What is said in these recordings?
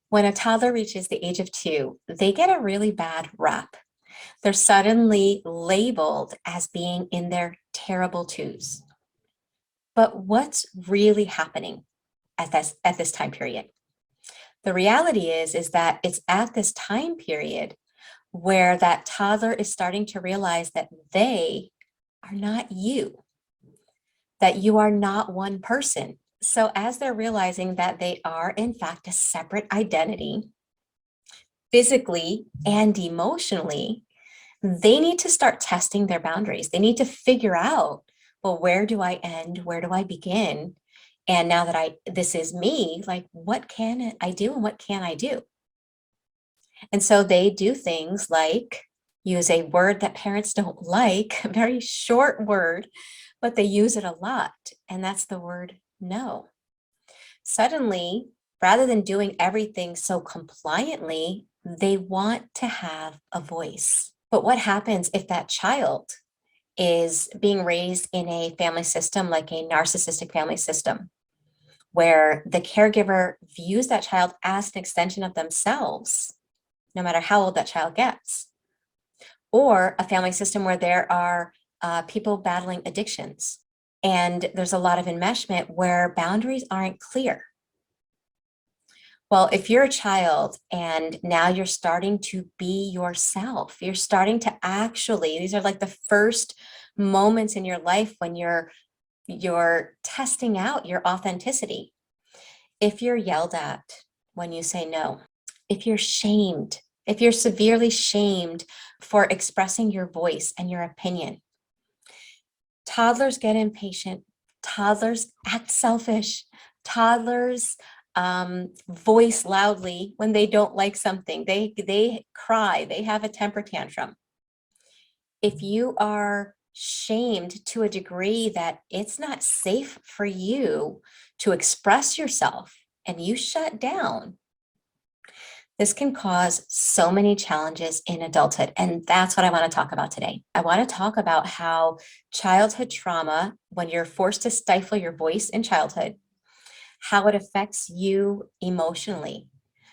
When a toddler reaches the age of 2, they get a really bad rap. They're suddenly labeled as being in their terrible twos. But what's really happening at this time period? The reality is that it's at this time period where that toddler is starting to realize that they are not you, that you are not one person. So as they're realizing that they are in fact a separate identity, physically and emotionally, they need to start testing their boundaries. They need to figure out, well, where do I end? Where do I begin? And now that this is me, like, what can I do and what can I do? And so they do things like use a word that parents don't like, a very short word, but they use it a lot. And that's the word no. Suddenly, rather than doing everything so compliantly, they want to have a voice. But what happens if that child is being raised in a family system like a narcissistic family system, where the caregiver views that child as an extension of themselves, no matter how old that child gets? Or a family system where there are people battling addictions, and there's a lot of enmeshment where boundaries aren't clear. Well, if you're a child and now you're starting to be yourself, you're starting to actually, these are like the first moments in your life when you're testing out your authenticity. If you're yelled at when you say no, if you're shamed, if you're severely shamed for expressing your voice and your opinion, toddlers get impatient, toddlers act selfish, toddlers voice loudly when they don't like something. They cry, they have a temper tantrum. If you are shamed to a degree that it's not safe for you to express yourself and you shut down, this can cause so many challenges in adulthood. And that's what I want to talk about today. I want to talk about how childhood trauma, when you're forced to stifle your voice in childhood, how it affects you emotionally,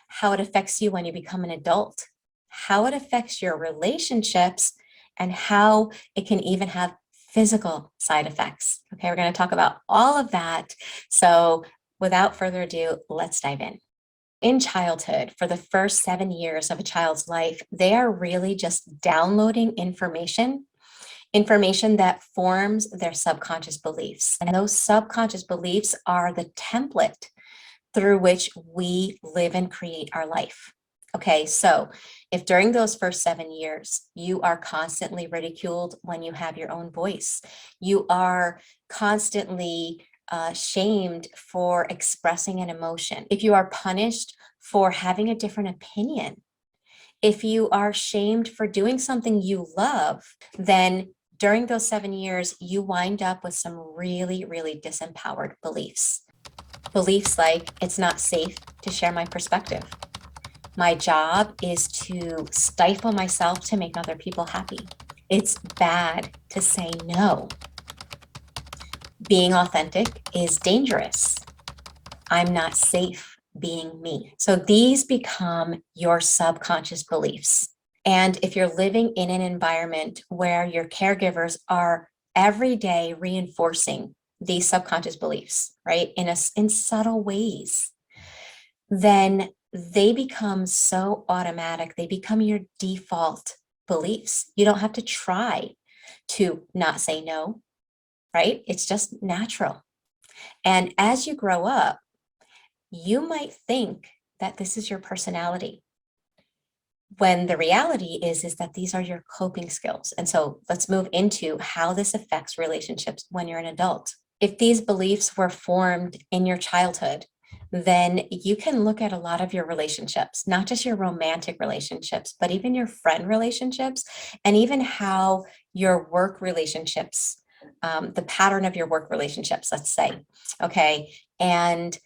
how it affects you when you become an adult, how it affects your relationships, and how it can even have physical side effects. Okay, we're going to talk about all of that. So without further ado, let's dive in. In childhood, for the first 7 years of a child's life, they are really just downloading information that forms their subconscious beliefs. And those subconscious beliefs are the template through which we live and create our life. Okay, so if during those first 7 years, you are constantly ridiculed when you have your own voice, you are constantly shamed for expressing an emotion, if you are punished for having a different opinion, if you are shamed for doing something you love, then during those 7 years, you wind up with some really, really disempowered beliefs. Beliefs like, it's not safe to share my perspective. My job is to stifle myself to make other people happy. It's bad to say no. Being authentic is dangerous. I'm not safe being me. So these become your subconscious beliefs. And if you're living in an environment where your caregivers are every day reinforcing these subconscious beliefs, right, in subtle ways, then they become so automatic. They become your default beliefs. You don't have to try to not say no, right? It's just natural. And as you grow up, you might think that this is your personality, when the reality is that these are your coping skills. And so let's move into how this affects relationships when you're an adult. If these beliefs were formed in your childhood, then you can look at a lot of your relationships, not just your romantic relationships, but even your friend relationships, and even how your work relationships, the pattern of your work relationships, let's say, okay? And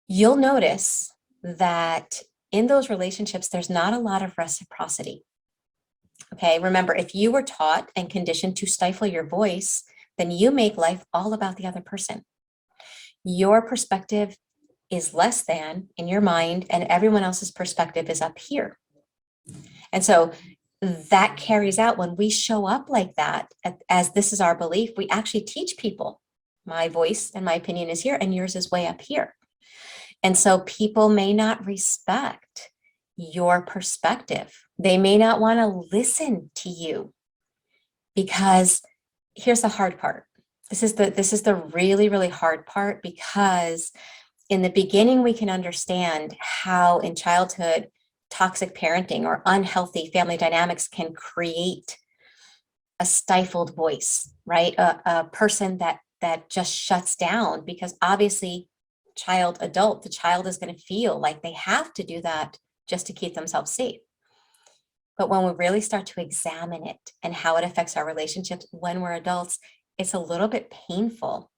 you'll notice that in those relationships, there's not a lot of reciprocity. Okay, remember, if you were taught and conditioned to stifle your voice, then you make life all about the other person. Your perspective is less than in your mind, and everyone else's perspective is up here. And so that carries out when we show up like that, as this is our belief, we actually teach people, my voice and my opinion is here and yours is way up here. And so people may not respect your perspective. They may not want to listen to you, because here's the hard part. This is the really, really hard part, because in the beginning, we can understand how in childhood, toxic parenting or unhealthy family dynamics can create a stifled voice, right? A person that just shuts down, because obviously the child is going to feel like they have to do that just to keep themselves safe. But when we really start to examine it and how it affects our relationships when we're adults, it's a little bit painful,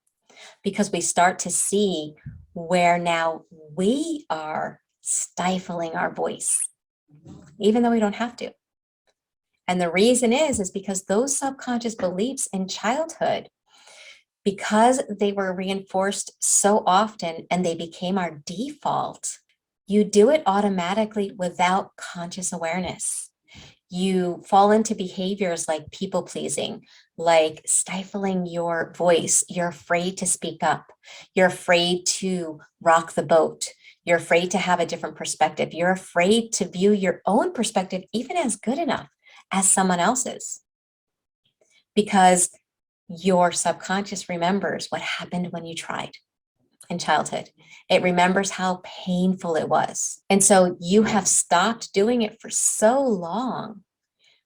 because we start to see where now we are stifling our voice, even though we don't have to. And the reason is because those subconscious beliefs in childhood, because they were reinforced so often and they became our default, you do it automatically without conscious awareness. You fall into behaviors like people pleasing, like stifling your voice. You're afraid to speak up. You're afraid to rock the boat. You're afraid to have a different perspective. You're afraid to view your own perspective even as good enough as someone else's, because your subconscious remembers what happened when you tried in childhood. It remembers how painful it was. And so you have stopped doing it for so long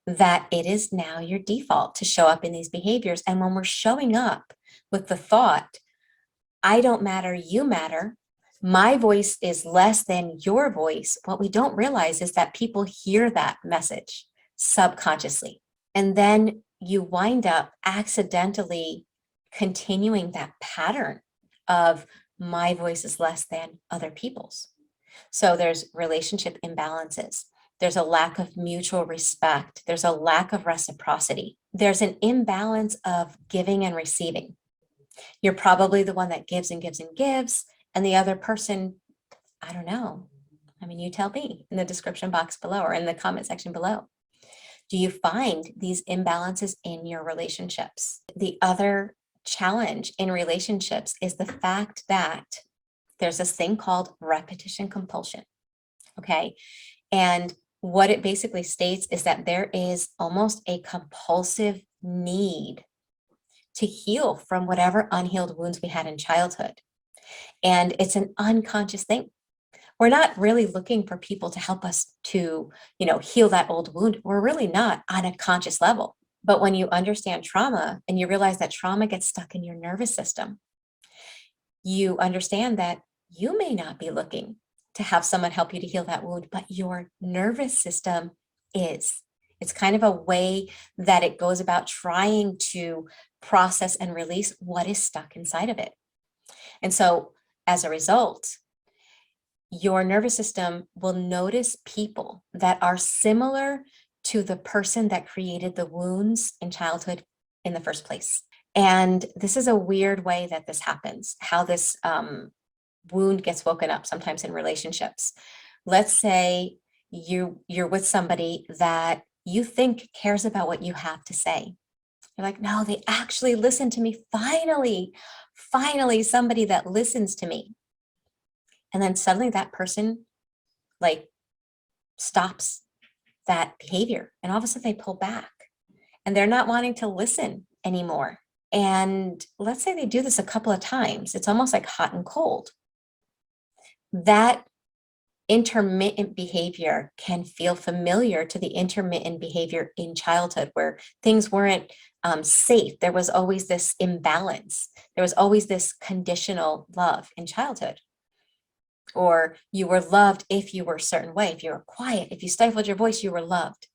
that it is now your default to show up in these behaviors. And when we're showing up with the thought, I don't matter, you matter, my voice is less than your voice, what we don't realize is that people hear that message subconsciously. And then you wind up accidentally continuing that pattern of my voice is less than other people's. So there's relationship imbalances. There's a lack of mutual respect. There's a lack of reciprocity. There's an imbalance of giving and receiving. You're probably the one that gives and gives and gives, and the other person, I don't know. I mean, you tell me in the description box below or in the comment section below. Do you find these imbalances in your relationships? The other challenge in relationships is the fact that there's this thing called repetition compulsion. Okay. And what it basically states is that there is almost a compulsive need to heal from whatever unhealed wounds we had in childhood. And it's an unconscious thing. We're not really looking for people to help us to, heal that old wound. We're really not on a conscious level. But when you understand trauma and you realize that trauma gets stuck in your nervous system, you understand that you may not be looking to have someone help you to heal that wound, but your nervous system is. It's kind of a way that it goes about trying to process and release what is stuck inside of it. And so as a result, your nervous system will notice people that are similar to the person that created the wounds in childhood in the first place. And this is a weird way that this happens, how this wound gets woken up sometimes in relationships. Let's say you're with somebody that you think cares about what you have to say. You're like, no, they actually listen to me. Finally, somebody that listens to me. And then suddenly that person stops that behavior. And all of a sudden they pull back and they're not wanting to listen anymore. And let's say they do this a couple of times. It's almost like hot and cold. That intermittent behavior can feel familiar to the intermittent behavior in childhood where things weren't safe. There was always this imbalance. There was always this conditional love in childhood. Or you were loved if you were a certain way. If you were quiet, if you stifled your voice, you were loved.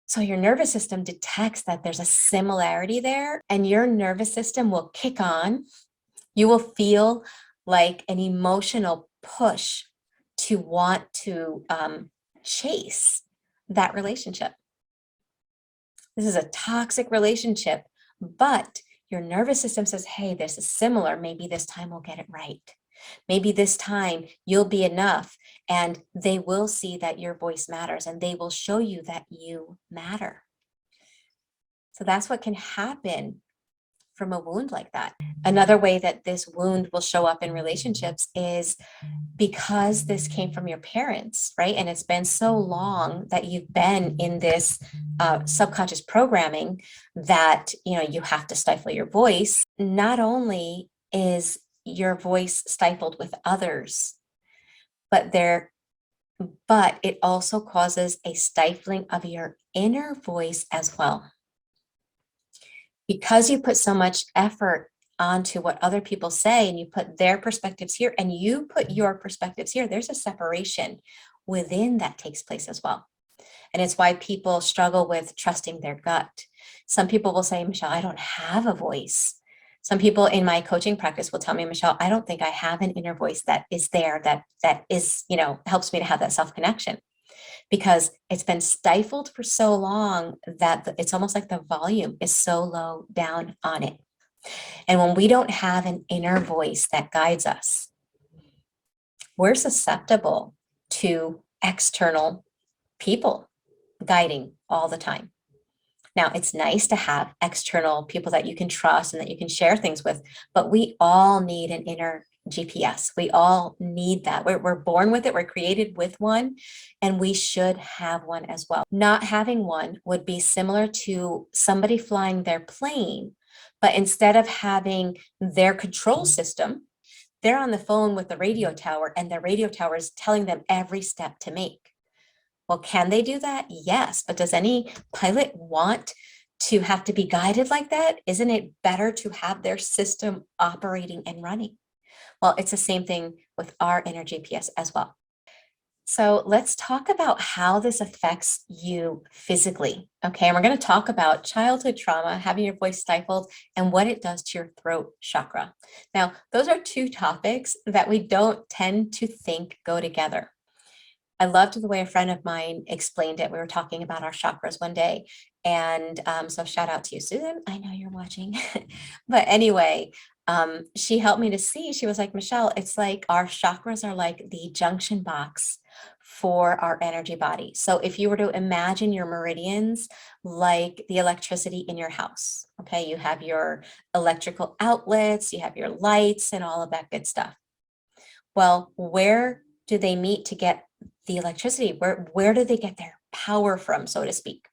So your nervous system detects that there's a similarity there, and your nervous system will kick on. You will feel like an emotional push to want to chase that relationship. This is a toxic relationship, but your nervous system says, hey, this is similar. Maybe this time we'll get it right. Maybe this time you'll be enough and they will see that your voice matters and they will show you that you matter. So that's what can happen from a wound like that. Another way that this wound will show up in relationships is because this came from your parents, right? And it's been so long that you've been in this subconscious programming that, you have to stifle your voice. Not only is your voice stifled with others, but it also causes a stifling of your inner voice as well. Because you put so much effort onto what other people say and you put their perspectives here and you put your perspectives here, there's a separation within that takes place as well. And it's why people struggle with trusting their gut. Some people will say, Michele, I don't have a voice. Some people in my coaching practice will tell me, Michele, I don't think I have an inner voice that is there, that is, helps me to have that self-connection. Because it's been stifled for so long that it's almost like the volume is so low down on it. And when we don't have an inner voice that guides us, we're susceptible to external people guiding all the time. Now, it's nice to have external people that you can trust and that you can share things with, but we all need an inner GPS. We all need that. We're born with it. We're created with one, and we should have one as well. Not having one would be similar to somebody flying their plane, but instead of having their control system, they're on the phone with the radio tower, and the radio tower is telling them every step to make. Well, can they do that? Yes. But does any pilot want to have to be guided like that? Isn't it better to have their system operating and running? Well, it's the same thing with our inner GPS as well. So let's talk about how this affects you physically. Okay. And we're going to talk about childhood trauma, having your voice stifled, and what it does to your throat chakra. Now, those are two topics that we don't tend to think go together. I loved the way a friend of mine explained it. We were talking about our chakras one day. And so shout out to you, Susan. I know you're watching. But anyway, she helped me to see. She was like, Michele, it's like our chakras are like the junction box for our energy body. So if you were to imagine your meridians like the electricity in your house, okay, you have your electrical outlets, you have your lights and all of that good stuff. Well, where do they meet to get the electricity? Where do they get their power from, so to speak?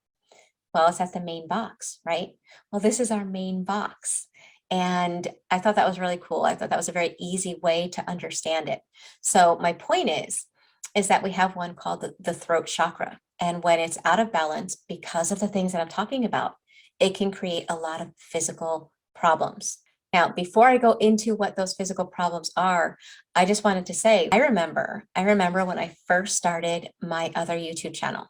Well, it's at the main box, right? Well, this is our main box. And I thought that was really cool. I thought that was a very easy way to understand it. So my point is that we have one called the throat chakra. And when it's out of balance, because of the things that I'm talking about, it can create a lot of physical problems. Now, before I go into what those physical problems are, I just wanted to say, I remember when I first started my other YouTube channel.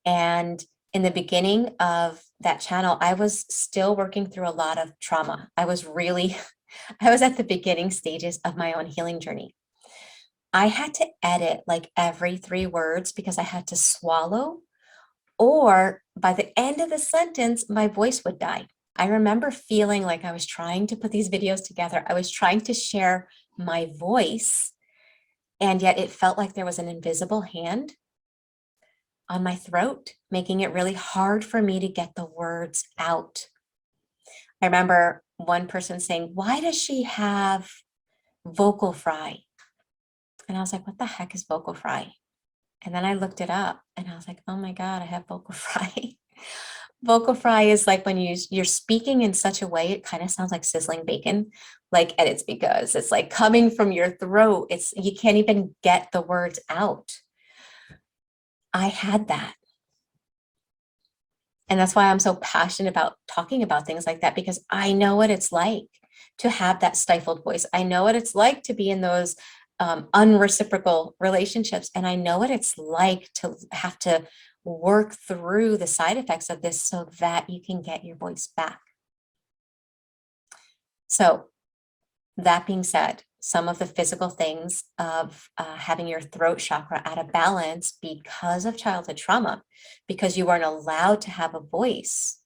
And in the beginning of that channel, I was still working through a lot of trauma. I was at the beginning stages of my own healing journey. I had to edit like every 3 words because I had to swallow, or by the end of the sentence, my voice would die. I remember feeling like I was trying to put these videos together. I was trying to share my voice, and yet it felt like there was an invisible hand on my throat, making it really hard for me to get the words out. I remember one person saying, why does she have vocal fry? And I was like, what the heck is vocal fry? And then I looked it up and I was like, oh my God, I have vocal fry. Vocal fry is like when you're speaking in such a way, it kind of sounds like sizzling bacon. And it's because it's like coming from your throat. You can't even get the words out. I had that. And that's why I'm so passionate about talking about things like that, because I know what it's like to have that stifled voice. I know what it's like to be in those unreciprocal relationships. And I know what it's like to have to work through the side effects of this so that you can get your voice back. So that being said, some of the physical things of having your throat chakra out of balance because of childhood trauma, because you weren't allowed to have a voice,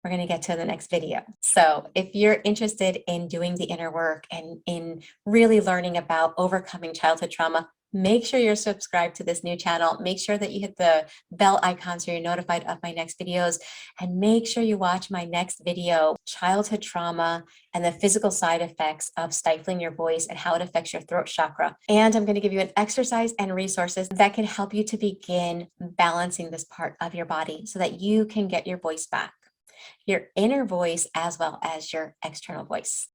we're going to get to the next video. So if you're interested in doing the inner work and in really learning about overcoming childhood trauma, make sure you're subscribed to this new channel. Make sure that you hit the bell icon so you're notified of my next videos, and make sure you watch my next video, childhood trauma and the physical side effects of stifling your voice and how it affects your throat chakra. And I'm going to give you an exercise and resources that can help you to begin balancing this part of your body so that you can get your voice back, your inner voice as well as your external voice.